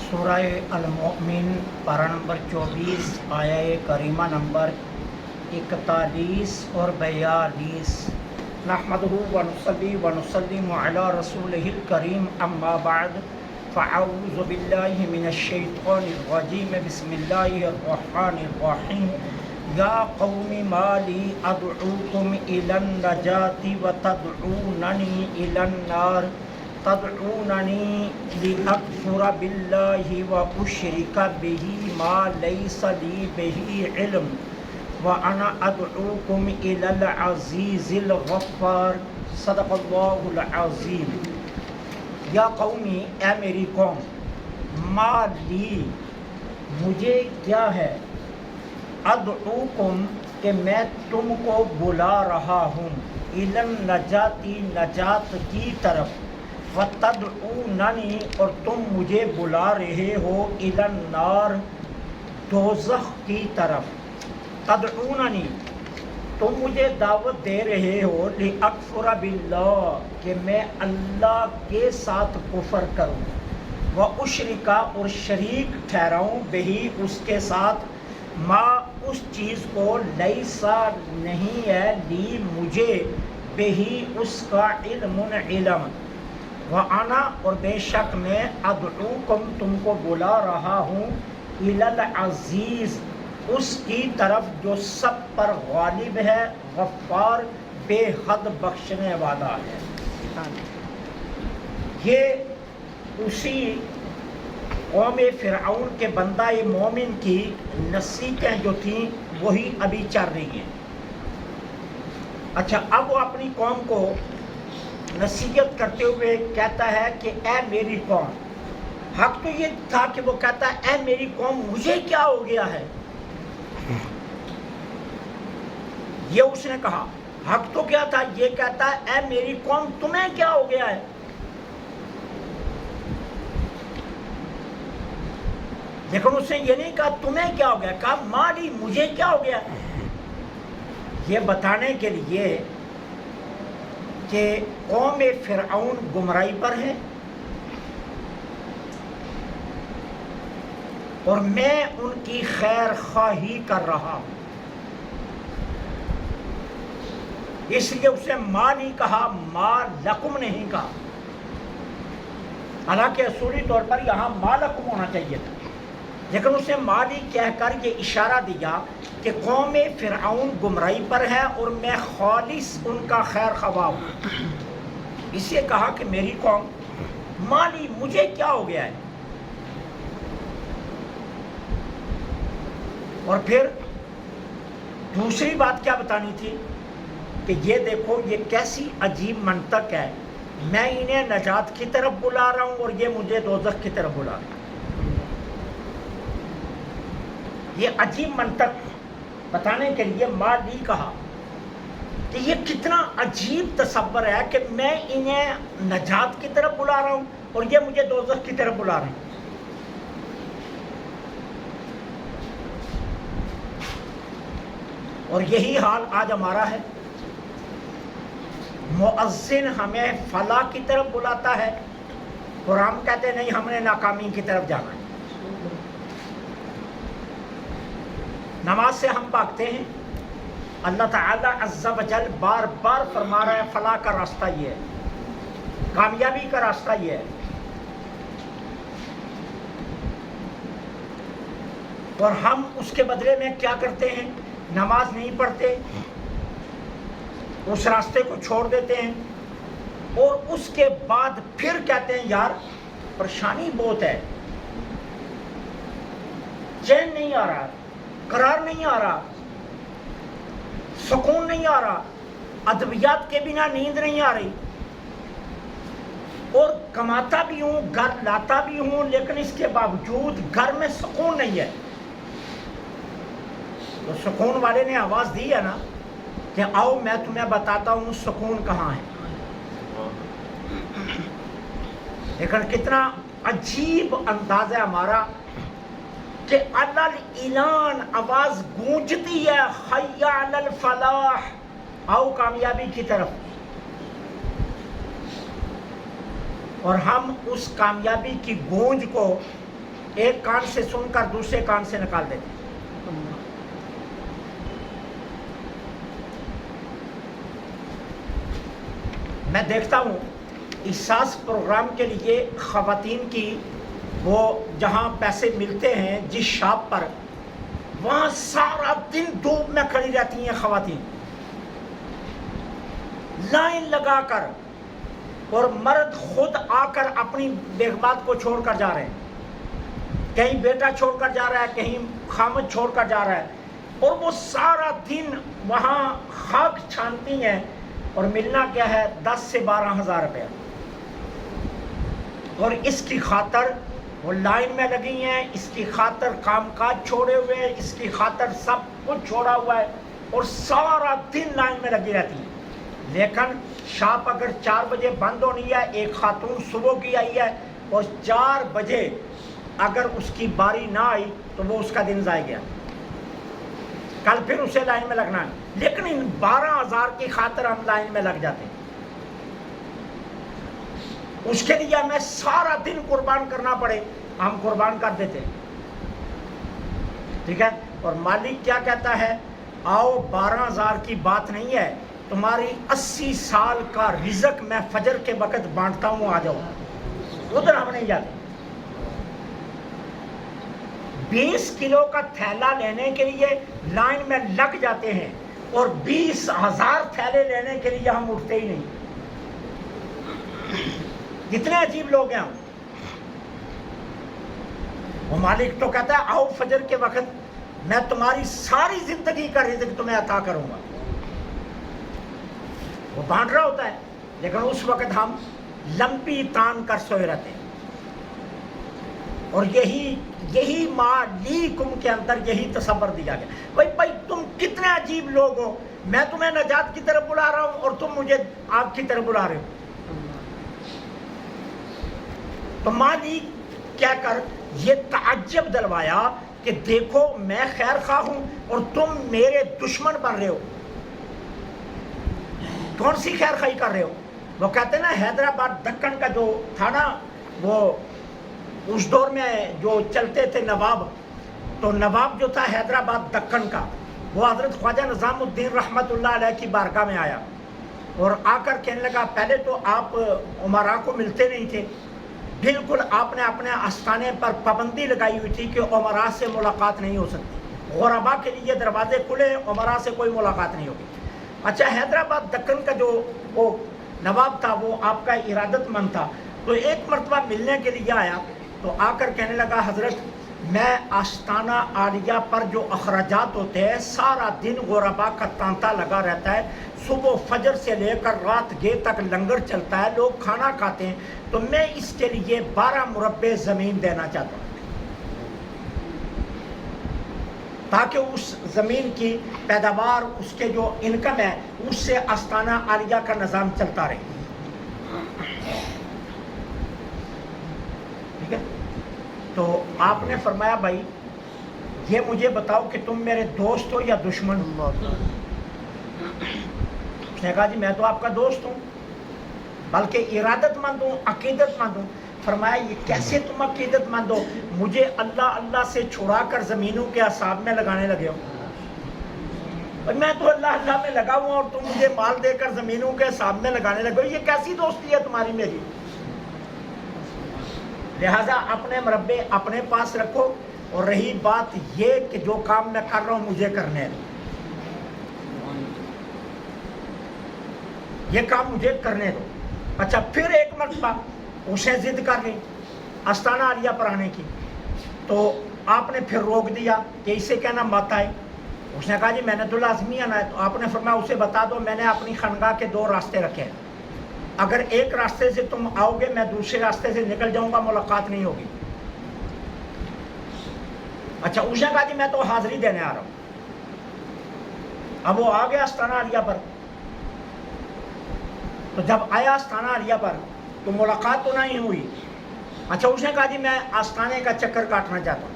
سورہ المؤمن پارہ نمبر 24 آیہ کریمہ نمبر 41 اور 42۔ نحمدہ ونصلی ونسلم علی رسولہ الکریم، اما بعد فاعوذ باللہ من الشیطان الرجیم، بسم اللہ الرحمن الرحیم۔ یا قوم ما لی ادعوکم الی النجاة وتدعوننی الی النار تدعوننی لأکفر باللہ وأشرک بہ ما لیس لی بہ علم وأنا أدعوكم إلى العزیز الغفار۔ صدق اللہ العظیم۔ یا قومی، اے میری قوم، ما لی، مجھے کیا ہے، ادعوکم، کہ میں تم کو بلا رہا ہوں، الی النجاتی، نجات کی طرف، وتدعوننی، اور تم مجھے بلا رہے ہو، الی النار، دوزخ کی طرف۔ تدعوننی، تم مجھے دعوت دے رہے ہو، لأکفر باللہ، کہ میں اللہ کے ساتھ کفر کروں، واشرک، اور شریک ٹھہراؤں، بہی، اس کے ساتھ، ما، اس چیز کو، لیسا، نہیں ہے، لی، مجھے، بہی، اس کا، علم، وَأَنَا، اور بے شک میں، ادعوکم، تم کو بلا رہا ہوں، الی العزیز، اس کی طرف جو سب پر غالب ہے، غفار، بے حد بخشنے والا ہے۔ یہ اسی قوم فرعون کے بندہ مومن کی نصیحتیں جو تھیں وہی ابھی چل رہی ہیں۔ اچھا، اب وہ اپنی قوم کو نصیحت کرتے ہوئے کہتا ہے کہ اے میری قوم، حق تو یہ تھا کہ وہ کہتا ہے اے میری قوم، مجھے کیا ہو گیا ہے، یہ اس نے کہا۔ حق تو کیا تھا، یہ کہتا ہے اے میری قوم، تمہیں کیا ہو گیا ہے۔ لیکن اس نے یہ نہیں کہا تمہیں کیا ہو گیا، کہا مالی، مجھے کیا ہو گیا، یہ بتانے کے لیے کہ قوم فرعون گمراہی پر ہے اور میں ان کی خیر خواہی کر رہا ہوں، اس لیے اسے ما نہیں کہا، ما لکم نہیں کہا، حالانکہ اصولی طور پر یہاں ما لکم ہونا چاہیے تھا، لیکن اسے مالی کہہ کر یہ اشارہ دیا کہ قوم فرعون گمراہی پر ہے اور میں خالص ان کا خیر خواہ ہوں، اس لیے کہا کہ میری قوم، مالی، مجھے کیا ہو گیا ہے۔ اور پھر دوسری بات کیا بتانی تھی کہ یہ دیکھو یہ کیسی عجیب منطق ہے، میں انہیں نجات کی طرف بلا رہا ہوں اور یہ مجھے دوزخ کی طرف بلا رہا ہے۔ یہ عجیب منطق بتانے کے لیے مالی کہا کہ یہ کتنا عجیب تصور ہے کہ میں انہیں نجات کی طرف بلا رہا ہوں اور یہ مجھے دوزخ کی طرف بلا رہے ہیں۔ اور یہی حال آج ہمارا ہے، مؤذن ہمیں فلاح کی طرف بلاتا ہے اور ہم کہتے ہیں نہیں، ہم نے ناکامی کی طرف جانا ہے۔ نماز سے ہم بھاگتے ہیں، اللہ تعالیٰ عز و جل بار بار فرما رہا ہے فلاح کا راستہ یہ ہے، کامیابی کا راستہ یہ ہے، اور ہم اس کے بدلے میں کیا کرتے ہیں، نماز نہیں پڑھتے، اس راستے کو چھوڑ دیتے ہیں، اور اس کے بعد پھر کہتے ہیں یار پریشانی بہت ہے، چین نہیں آ رہا، قرار نہیں آ رہا، سکون نہیں آ رہا، ادویات کے بنا نیند نہیں آ رہی، اور کماتا بھی ہوں، گھر لاتا بھی ہوں، لیکن اس کے باوجود گھر میں سکون نہیں ہے۔ تو سکون والے نے آواز دی ہے نا کہ آؤ میں تمہیں بتاتا ہوں سکون کہاں ہے۔ لیکن کتنا عجیب انداز ہے ہمارا کہ اعلان آواز گونجتی ہے، حی علی الفلاح، آؤ کامیابی کی طرف، اور ہم اس کامیابی کی گونج کو ایک کان سے سن کر دوسرے کان سے نکال دیتے. میں دیکھتا ہوں احساس پروگرام کے لیے خواتین کی وہ جہاں پیسے ملتے ہیں جس شاپ پر، وہاں سارا دن دھوپ میں کھڑی رہتی ہیں خواتین لائن لگا کر، اور مرد خود آ کر اپنی بیگمات کو چھوڑ کر جا رہے ہیں. کہیں بیٹا چھوڑ کر جا رہا ہے، کہیں خامد چھوڑ کر جا رہا ہے، اور وہ سارا دن وہاں خاک چھانتی ہیں، اور ملنا کیا ہے 10 سے 12 ہزار روپیہ. اور اس کی خاطر وہ لائن میں لگی ہیں، اس کی خاطر کام کاج چھوڑے ہوئے ہیں، اس کی خاطر سب کچھ چھوڑا ہوا ہے، اور سارا دن لائن میں لگی رہتی ہیں. لیکن شاپ اگر 4 بجے بند ہونی ہے، ایک خاتون صبح کی آئی ہے اور 4 بجے اگر اس کی باری نہ آئی تو وہ اس کا دن ضائع گیا، کل پھر اسے لائن میں لگنا ہے. لیکن ان 12 ہزار کی خاطر ہم لائن میں لگ جاتے ہیں. اس کے لیے ہمیں سارا دن قربان کرنا پڑے، ہم قربان کر دیتے ہیں. ٹھیک ہے. اور مالک کیا کہتا ہے؟ آؤ 12 ہزار کی بات نہیں ہے، تمہاری 80 سال کا رزق میں فجر کے وقت بانٹتا ہوں، آ جاؤ. ادھر ہم نہیں جاتے. 20 کلو کا تھیلا لینے کے لیے لائن میں لگ جاتے ہیں، اور 20,000 تھیلے لینے کے لیے ہم اٹھتے ہی نہیں. کتنے عجیب لوگ ہیں ہم. وہ مالک تو کہتا ہے آؤ فجر کے وقت میں تمہاری ساری زندگی کا رزق تمہیں عطا کروں گا. وہ بانٹ رہا ہوتا ہے، لیکن اس وقت ہم لمبی تان کر سوئے رہتے ہیں. اور یہی مالیکم کے اندر یہی تصور دیا گیا. بھائی تم کتنے عجیب لوگ ہو، میں تمہیں نجات کی طرف بلا رہا ہوں اور تم مجھے آپ کی طرف بلا رہے ہو. تو مالک کیا کر یہ تعجب دلوایا کہ دیکھو میں خیر خواہ ہوں اور تم میرے دشمن بن رہے ہو. کون سی خیر خواہی کر رہے ہو؟ وہ کہتے ہیں نا حیدرآباد دکن کا جو تھا نا، وہ اس دور میں جو چلتے تھے نواب، تو نواب جو تھا حیدرآباد دکن کا، وہ حضرت خواجہ نظام الدین رحمت اللہ علیہ کی بارگاہ میں آیا اور آ کر کہنے لگا پہلے تو آپ عمراء کو ملتے نہیں تھے، بالکل آپ نے اپنے آستانے پر پابندی لگائی ہوئی تھی کہ عمراء سے ملاقات نہیں ہو سکتی، غربا کے لیے دروازے کھلے، عمراء سے کوئی ملاقات نہیں ہوگی. اچھا حیدرآباد دکن کا جو وہ نواب تھا وہ آپ کا ارادت مند تھا، تو ایک مرتبہ ملنے کے لیے آیا تو آ کر کہنے لگا حضرت میں آستانہ عالیہ پر جو اخراجات ہوتے ہیں سارا دن غربا کا تانتا لگا رہتا ہے، صبح فجر سے لے کر رات گے تک لنگر چلتا ہے، لوگ کھانا کھاتے ہیں، تو میں اس کے لیے 12 مربع زمین دینا چاہتا ہوں تاکہ اس زمین کی پیداوار، اس کے جو انکم ہے اس سے آستانہ عالیہ کا نظام چلتا رہے. ٹھیک ہے. تو آپ نے فرمایا بھائی یہ مجھے بتاؤ کہ تم میرے دوست ہو یا دشمن ہو؟ اس نے کہا جی میں تو آپ کا دوست ہوں، بلکہ ارادت مند ہوں، عقیدت مند ہوں. فرمایا یہ کیسے تم عقیدت مند ہو، مجھے اللہ اللہ سے چھڑا کر زمینوں کے اعصاب میں لگانے لگے ہو؟ میں تو اللہ اللہ میں لگا ہوں اور تم مجھے مال دے کر زمینوں کے اعصاب میں لگانے لگے ہو، یہ کیسی دوستی ہے تمہاری میری؟ لہذا اپنے مربع اپنے پاس رکھو، اور رہی بات یہ کہ جو کام میں کر رہا ہوں مجھے کرنے دو، یہ کام مجھے کرنے دو. اچھا پھر ایک مرتبہ اسے ضد کر لی آستانہ عالیہ پر آنے کی، تو آپ نے پھر روک دیا کہ اسے کہنا مت آئے. اس نے کہا جی میں نے تو لازمی آنا ہے. تو آپ نے فرمایا اسے بتا دو میں نے اپنی خانقاہ کے 2 راستے رکھے ہیں، اگر ایک راستے سے تم آؤ گے میں دوسرے راستے سے نکل جاؤں گا، ملاقات نہیں ہوگی. اچھا اس نے کہا جی میں تو حاضری دینے آ رہا ہوں. اب وہ آ گیا آستانہ عالیہ پر، تو جب آیا آستانہ عالیہ پر تو ملاقات تو نہیں ہوئی. اچھا اس نے کہا جی میں آستانے کا چکر کاٹنا چاہتا ہوں.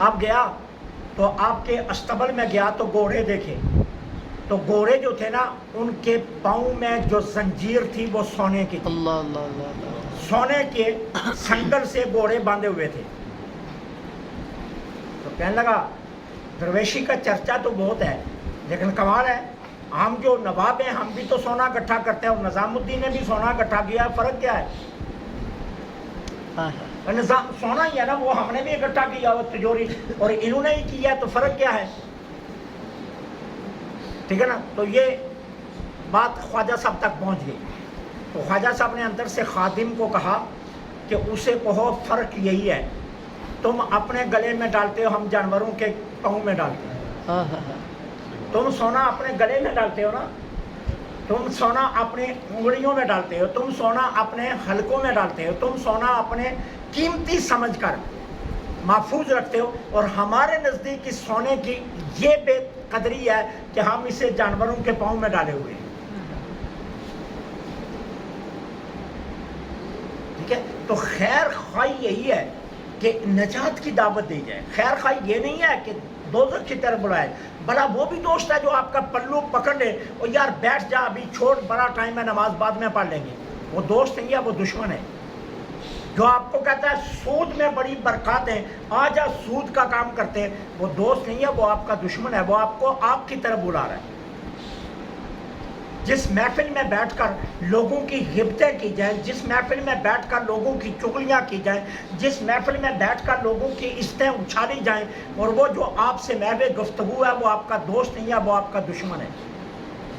اب گیا تو آپ کے استبل میں گیا تو گھوڑے دیکھے، تو گھوڑے جو تھے نا ان کے پاؤں میں جو زنجیر تھی وہ سونے کی تھی، اللہ اللہ اللہ اللہ، سونے کے سنگل سے گھوڑے باندھے ہوئے تھے۔ تو کہنے لگا درویشی کا چرچا تو بہت ہے لیکن کمال ہے، ہم جو نواب ہیں ہم بھی تو سونا اکٹھا کرتے ہیں اور نظام الدین نے بھی سونا اکٹھا کیا ہے، فرق کیا ہے؟ سونا ہی ہے نا، وہ ہم نے بھی اکٹھا کیا وہ تجوری اور انہوں نے ہی کیا، تو فرق کیا ہے؟ ٹھیک ہے نا؟ تو یہ بات خواجہ صاحب تک پہنچ گئی۔ تو خواجہ صاحب نے اندر سے خادم کو کہا کہ اسے کہو فرق یہی ہے، تم اپنے گلے میں ڈالتے ہو، ہم جانوروں کے پاؤں میں ڈالتے ہیں، تم سونا اپنے گلے میں ڈالتے ہو نا، تم سونا اپنے انگلیوں میں ڈالتے ہو، تم سونا اپنے حلقوں میں ڈالتے ہو، تم سونا اپنے قیمتی سمجھ کر محفوظ رکھتے ہو، اور ہمارے نزدیک اس سونے کی یہ بے قدری ہے کہ ہم اسے جانوروں کے پاؤں میں ڈالے ہوئے ہیں۔ ٹھیک ہے؟ تو خیر خواہی یہی ہے کہ نجات کی دعوت دی جائے، خیر خواہی یہ نہیں ہے کہ دوزخ کی طرف بلائے۔ بھلا وہ بھی دوست ہے جو آپ کا پلو پکڑ لے اور یار بیٹھ جا ابھی چھوڑ، بڑا ٹائم ہے نماز بعد میں پڑھ لیں گے، وہ دوست نہیں ہے، وہ دشمن ہے۔ جو آپ کو کہتا ہے سود میں بڑی برکات ہیں، آ جا سود کا کام کرتے ہیں، وہ دوست نہیں ہے، وہ آپ کا دشمن ہے، وہ آپ کو آپ کی طرف بلا رہا ہے۔ جس محفل میں بیٹھ کر لوگوں کی غیبتیں کی جائیں، جس محفل میں بیٹھ کر لوگوں کی چغلیاں کی جائیں، جس محفل میں بیٹھ کر لوگوں کی عزتیں اچھالی جائیں، اور وہ جو آپ سے محو گفتگو ہے وہ آپ کا دوست نہیں ہے، وہ آپ کا دشمن ہے۔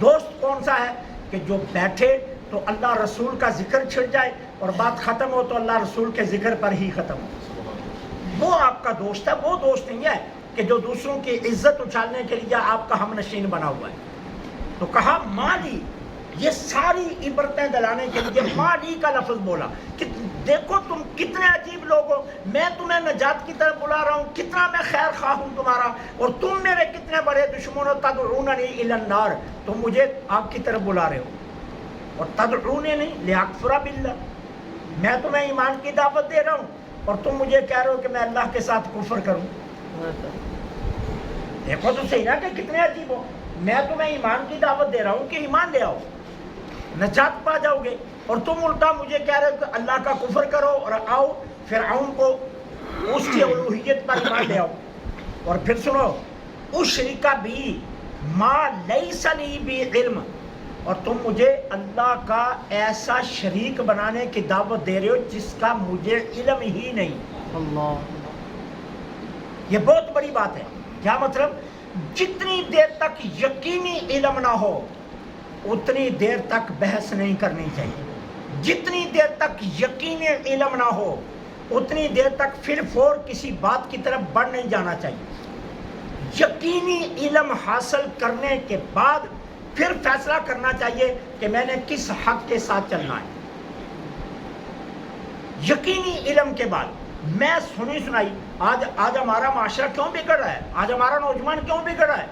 دوست کون سا ہے؟ کہ جو بیٹھے تو اللہ رسول کا ذکر چھڑ جائے اور بات ختم ہو تو اللہ رسول کے ذکر پر ہی ختم ہو، وہ آپ کا دوست ہے۔ وہ دوست نہیں ہے کہ جو دوسروں کی عزت اچھالنے کے لیے آپ کا ہم نشین بنا ہوا ہے۔ تو کہا مالی، یہ ساری عبرتیں دلانے کے لیے مالی کا لفظ بولا کہ دیکھو تم کتنے عجیب لوگ ہو، میں تمہیں نجات کی طرف بلا رہا ہوں، کتنا میں خیر خواہ ہوں تمہارا، اور تم میرے کتنے بڑے دشمن ہو، تدعوننی الی النار، تم مجھے آگ کی طرف بلا رہے ہو، اور تدعوننی لیکفر باللہ، میں تمہیں ایمان کی دعوت دے رہا ہوں اور تم مجھے کہہ رہے ہو کہ میں اللہ کے ساتھ کفر کروں۔ دیکھو تو صحیح نا کہ کتنے عجیب ہو، میں تمہیں ایمان کی دعوت دے رہا ہوں کہ ایمان لے آؤ، نجات پا جاؤ گے، اور تم الٹا مجھے کہہ رہے ہو کہ اللہ کا کفر کرو اور آؤ فرعون کو اس کی الوہیت پر ایمان لے آؤ۔ اور پھر سنو، اشرک بھی ما لیس لی بعلم، اور تم مجھے اللہ کا ایسا شریک بنانے کی دعوت دے رہے ہو جس کا مجھے علم ہی نہیں۔ اللہ، یہ بہت بڑی بات ہے۔ کیا مطلب؟ جتنی دیر تک یقینی علم نہ ہو اتنی دیر تک بحث نہیں کرنی چاہیے، جتنی دیر تک یقینی علم نہ ہو اتنی دیر تک پھر فور کسی بات کی طرف بڑھ نہیں جانا چاہیے۔ یقینی علم حاصل کرنے کے بعد پھر فیصلہ کرنا چاہیے کہ میں نے کس حق کے ساتھ چلنا ہے۔ یقینی علم کے بعد میں سنی سنائی، آج ہمارا معاشرہ کیوں بگڑ رہا ہے، آج ہمارا نوجوان کیوں بگڑ رہا ہے؟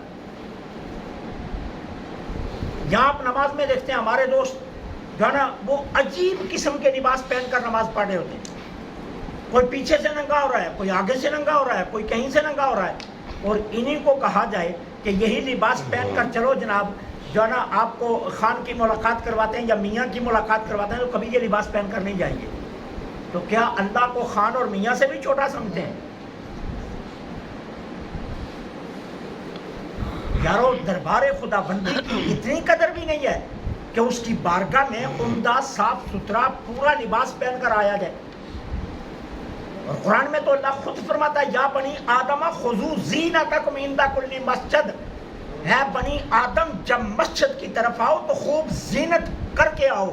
یہاں آپ نماز میں دیکھتے ہیں ہمارے دوست جو ہے نا وہ عجیب قسم کے لباس پہن کر نماز پڑھ رہے ہوتے ہیں، کوئی پیچھے سے ننگا ہو رہا ہے، کوئی آگے سے ننگا ہو رہا ہے، کوئی کہیں سے ننگا ہو رہا ہے، اور انہیں کو کہا جائے کہ یہی لباس پہن کر چلو جناب، جو ہے نا آپ کو خان کی ملاقات کرواتے ہیں یا میاں کی ملاقات کرواتے ہیں، تو کبھی یہ لباس پہن کر نہیں جائیں گے۔ تو کیا اللہ کو خان اور میاں سے بھی چھوٹا سمجھتے ہیں؟ یارو دربار خدا بندی کی اتنی قدر بھی نہیں ہے کہ اس کی بارگاہ میں عمدہ صاف ستھرا پورا لباس پہن کر آیا جائے۔ اور قرآن میں تو اللہ خود فرماتا ہے یا بنی آدم خذوا زینتکم عند کل مسجد، ہے بنی آدم جب مسجد کی طرف آؤ تو خوب زینت کر کے آؤ۔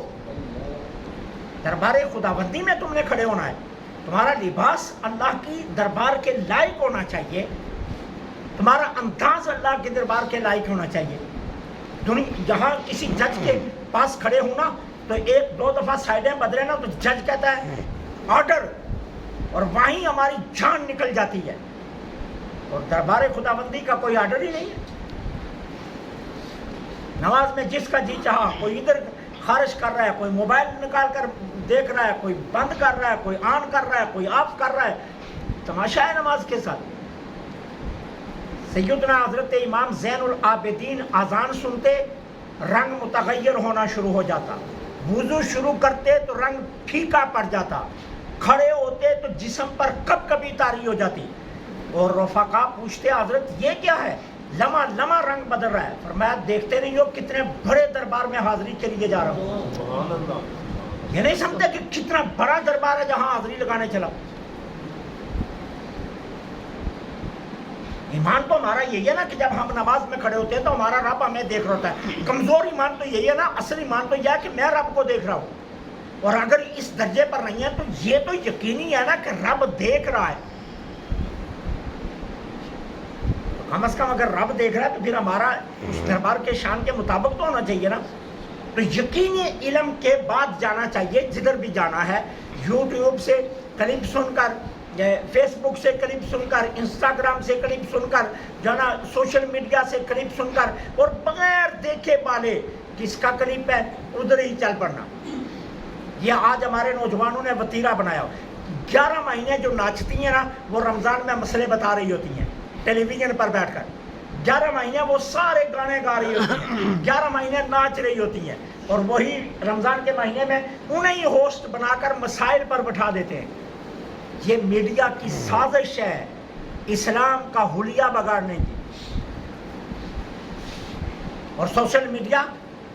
دربار خداوندی میں تم نے کھڑے ہونا ہے، تمہارا لباس اللہ کی دربار کے لائق ہونا چاہیے، تمہارا انداز اللہ کے دربار کے لائق ہونا چاہیے۔ جہاں کسی جج کے پاس کھڑے ہونا تو ایک دو دفعہ سائڈیں بدلے نا تو جج کہتا ہے آرڈر، اور وہیں ہماری جان نکل جاتی ہے، اور دربار خداوندی کا کوئی آرڈر ہی نہیں ہے۔ نماز میں جس کا جی چاہا، کوئی ادھر خارج کر رہا ہے، کوئی موبائل نکال کر دیکھ رہا ہے، کوئی بند کر رہا ہے، کوئی آن کر رہا ہے، کوئی آف کر رہا ہے، تماشا ہے نماز کے ساتھ۔ سیدنا حضرت امام زین العابدین اذان سنتے رنگ متغیر ہونا شروع ہو جاتا، وضو شروع کرتے تو رنگ پھیکا پڑ جاتا، کھڑے ہوتے تو جسم پر کب کبھی طاری ہو جاتی، اور رفقا پوچھتے حضرت یہ کیا ہے، لمحہ لمحہ رنگ بدل رہا ہے۔ فرمایا دیکھتے نہیں ہو کتنے بڑے دربار میں حاضری کے لیے جا رہا ہوں، یہ نہیں سمجھتے کہ کتنا بڑا دربار ہے جہاں حاضری لگانے چلا۔ ایمان تو ہمارا یہی ہے نا کہ جب ہم نماز میں کھڑے ہوتے ہیں تو ہمارا رب ہمیں دیکھ رہا ہوتا ہے۔ کمزور ایمان تو یہی ہے نا، اصل ایمان تو یہ ہے کہ میں رب کو دیکھ رہا ہوں، اور اگر اس درجے پر نہیں ہے تو یہ تو یقینی ہے نا کہ رب دیکھ رہا ہے۔ تو کم از کم اگر رب دیکھ رہا ہے تو پھر ہمارا اس دربار کے شان کے مطابق تو ہونا چاہیے نا۔ تو یقینی علم کے بعد جانا چاہیے جدھر بھی جانا ہے، یوٹیوب سے کلپ سن کر، فیس بک سے کلپ سن کر، انسٹاگرام سے کلپ سن کر، جو نا سوشل میڈیا سے کلپ سن کر، اور بغیر دیکھے بالے کس کا کلپ ہے ادھر ہی چل پڑنا۔ یہ آج ہمارے نوجوانوں نے وتیرہ بنایا ہو۔ 11 مہینے جو ناچتی ہیں نا وہ رمضان میں مسئلے بتا رہی ہوتی ہیں ٹیلی ویژن پر بیٹھ کر، 11 مہینے وہ سارے گانے گا رہی ہوتی ہیں، 11 مہینے ناچ رہی ہوتی ہیں، اور وہی رمضان کے مہینے میں انہیں ہی ہوسٹ بنا کر مسائل پر بٹھا دیتے ہیں۔ یہ میڈیا کی سازش ہے اسلام کا حلیہ بگاڑنے کی، اور سوشل میڈیا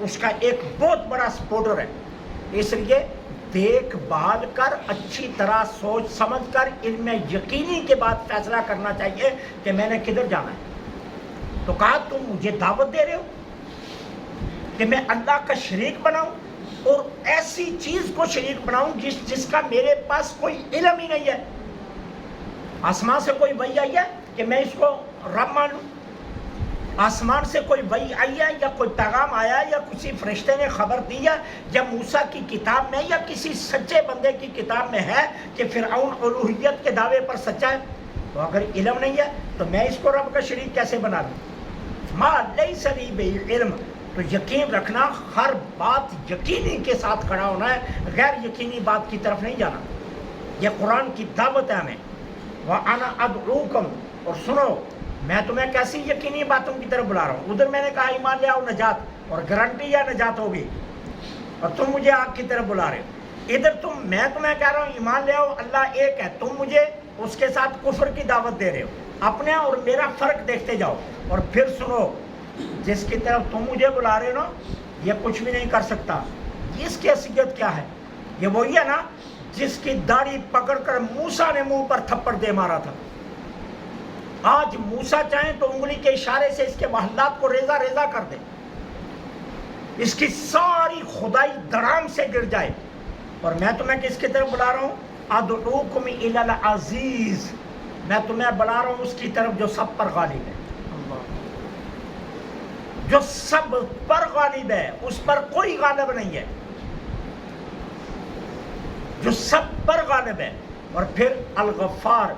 اس کا ایک بہت بڑا سپورٹر ہے۔ اس لیے دیکھ بھال کر اچھی طرح سوچ سمجھ کر علم یقینی کے بعد فیصلہ کرنا چاہیے کہ میں نے کدھر جانا ہے۔ تو کہا تم مجھے دعوت دے رہے ہو کہ میں اللہ کا شریک بناؤں اور ایسی چیز کو شریک بناؤں جس کا میرے پاس کوئی علم ہی نہیں ہے۔ آسمان سے کوئی وحی آئی ہے کہ میں اس کو رب مانوں؟ آسمان سے کوئی وحی آئی ہے یا کوئی پیغام آیا ہے یا کسی فرشتے نے خبر دی ہے یا موسیٰ کی کتاب میں یا کسی سچے بندے کی کتاب میں ہے کہ فرعون الوہیت کے دعوے پر سچا ہے؟ تو اگر علم نہیں ہے تو میں اس کو رب کا شریک کیسے بنا لوں؟ ما لیس لی بعلم۔ تو یقین رکھنا، ہر بات یقینی کے ساتھ کھڑا ہونا ہے، غیر یقینی بات کی طرف نہیں جانا۔ یہ قرآن کی دعوت ہے ہمیں۔ وَأَنَا أَدْعُوكُمْ، اور سنو میں تمہیں کیسی یقینی باتوں کی طرف بلا رہا ہوں۔ ادھر میں نے کہا ایمان لے آؤ نجات، اور گارنٹی یا نجات ہوگی، اور تم مجھے آگ کی طرف بلا رہے ہو۔ ادھر میں تمہیں کہہ رہا ہوں ایمان لے آؤ اللہ ایک ہے، تم مجھے اس کے ساتھ کفر کی دعوت دے رہے ہو۔ اپنے اور میرا فرق دیکھتے جاؤ، اور پھر سنو جس کی طرف تم مجھے بلا رہے ہو نا یہ کچھ بھی نہیں کر سکتا۔ اس کی حیثیت کیا ہے؟ یہ وہی ہے نا جس کی داڑھی پکڑ کر موسیٰ نے منہ پر تھپڑ دے مارا تھا۔ آج موسیٰ چاہیں تو انگلی کے اشارے سے اس کے محلات کو ریزہ ریزہ کر دے، اس کی ساری خدائی دڑام سے گر جائے، اور میں تمہیں کس کی طرف بلا رہا ہوں؟ ادعوکم الی العزیز، میں تمہیں بلا رہا ہوں اس کی طرف جو سب پر غالب ہے، جو سب پر غالب ہے، اس پر کوئی غالب نہیں ہے، جو سب پر غالب ہے۔ اور پھر الغفار،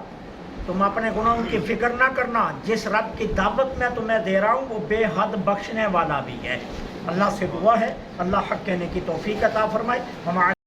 تم اپنے گناہوں کی فکر نہ کرنا، جس رب کی دعوت میں تمہیں دے رہا ہوں وہ بے حد بخشنے والا بھی ہے۔ اللہ سے دعا ہے اللہ حق کہنے کی توفیق عطا فرمائے۔